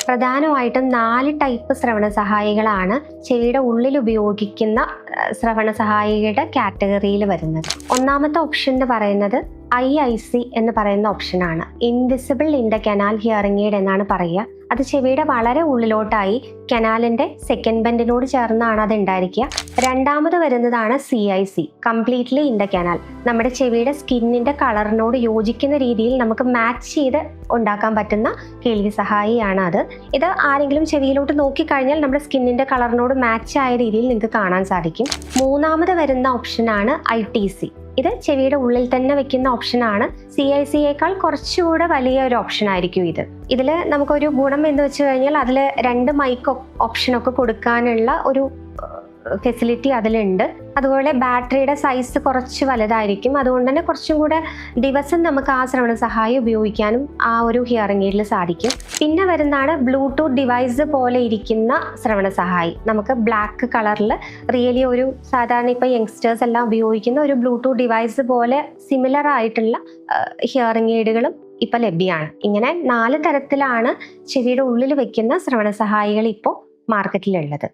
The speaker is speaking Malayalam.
പ്രധാനമായിട്ടും 4 ടൈപ്പ് ശ്രവണ സഹായികളാണ് ചെവിയുടെ ഉള്ളിൽ ഉപയോഗിക്കുന്ന ശ്രവണ സഹായികളുടെ കാറ്റഗറിയിൽ വരുന്നത്. ഒന്നാമത്തെ ഓപ്ഷൻ എന്ന് പറയുന്നത് IIC എന്ന് പറയുന്ന ഓപ്ഷനാണ്. Invisible in the canal hearing aid എന്നാണ് പറയുക. അത് ചെവിയുടെ വളരെ ഉള്ളിലോട്ടായി കനാലിന്റെ സെക്കൻഡ് ബെൻഡിനോട് ചേർന്നാണ് അത് ഉണ്ടായിരിക്കുക. രണ്ടാമത് വരുന്നതാണ് CIC, completely in the canal. നമ്മുടെ ചെവിയുടെ സ്കിന്നിന്റെ കളറിനോട് യോജിക്കുന്ന രീതിയിൽ നമുക്ക് മാച്ച് ചെയ്ത് ഉണ്ടാക്കാൻ പറ്റുന്ന കേൾവി സഹായിയാണ് അത്. ഇത് ആരെങ്കിലും ചെവിയിലോട്ട് നോക്കിക്കഴിഞ്ഞാൽ നമ്മുടെ സ്കിന്നിന്റെ കളറിനോട് മാച്ച് ആയ രീതിയിൽ നിങ്ങൾക്ക് കാണാൻ സാധിക്കും. മൂന്നാമത് വരുന്ന ഓപ്ഷനാണ് ITC. ഇത് ചെവിയുടെ ഉള്ളിൽ തന്നെ വെക്കുന്ന ഓപ്ഷനാണ്. CICയേക്കാൾ കുറച്ചുകൂടെ വലിയ ഒരു ഓപ്ഷൻ ആയിരിക്കും ഇത്. ഇതിൽ നമുക്കൊരു ഗുണം എന്ന് വെച്ച് കഴിഞ്ഞാൽ അതിൽ 2 മൈക്ക് ഓപ്ഷനൊക്കെ കൊടുക്കാനുള്ള ഒരു ഫെസിലിറ്റി അതിലുണ്ട്. അതുപോലെ ബാറ്ററിയുടെ സൈസ് കുറച്ച് വലുതായിരിക്കും. അതുകൊണ്ട് തന്നെ കുറച്ചും കൂടെ ദിവസം നമുക്ക് ആ ശ്രവണ സഹായം ഉപയോഗിക്കാനും ആ ഒരു ഹിയറിംഗ് എയ്ഡിൽ സാധിക്കും. പിന്നെ വരുന്നതാണ് ബ്ലൂടൂത്ത് ഡിവൈസ് പോലെ ഇരിക്കുന്ന ശ്രവണ സഹായി. നമുക്ക് ബ്ലാക്ക് കളറിൽ റിയലി ഒരു സാധാരണ ഇപ്പോൾ യങ്സ്റ്റേഴ്സ് എല്ലാം ഉപയോഗിക്കുന്ന ഒരു ബ്ലൂടൂത്ത് ഡിവൈസ് പോലെ സിമിലർ ആയിട്ടുള്ള ഹിയറിംഗ് എയ്ഡുകളും ഇപ്പോൾ ലഭ്യമാണ്. ഇങ്ങനെ 4 തരത്തിലാണ് ചെവിയുടെ ഉള്ളിൽ വെക്കുന്ന ശ്രവണ സഹായികൾ ഇപ്പോൾ മാർക്കറ്റിലുള്ളത്.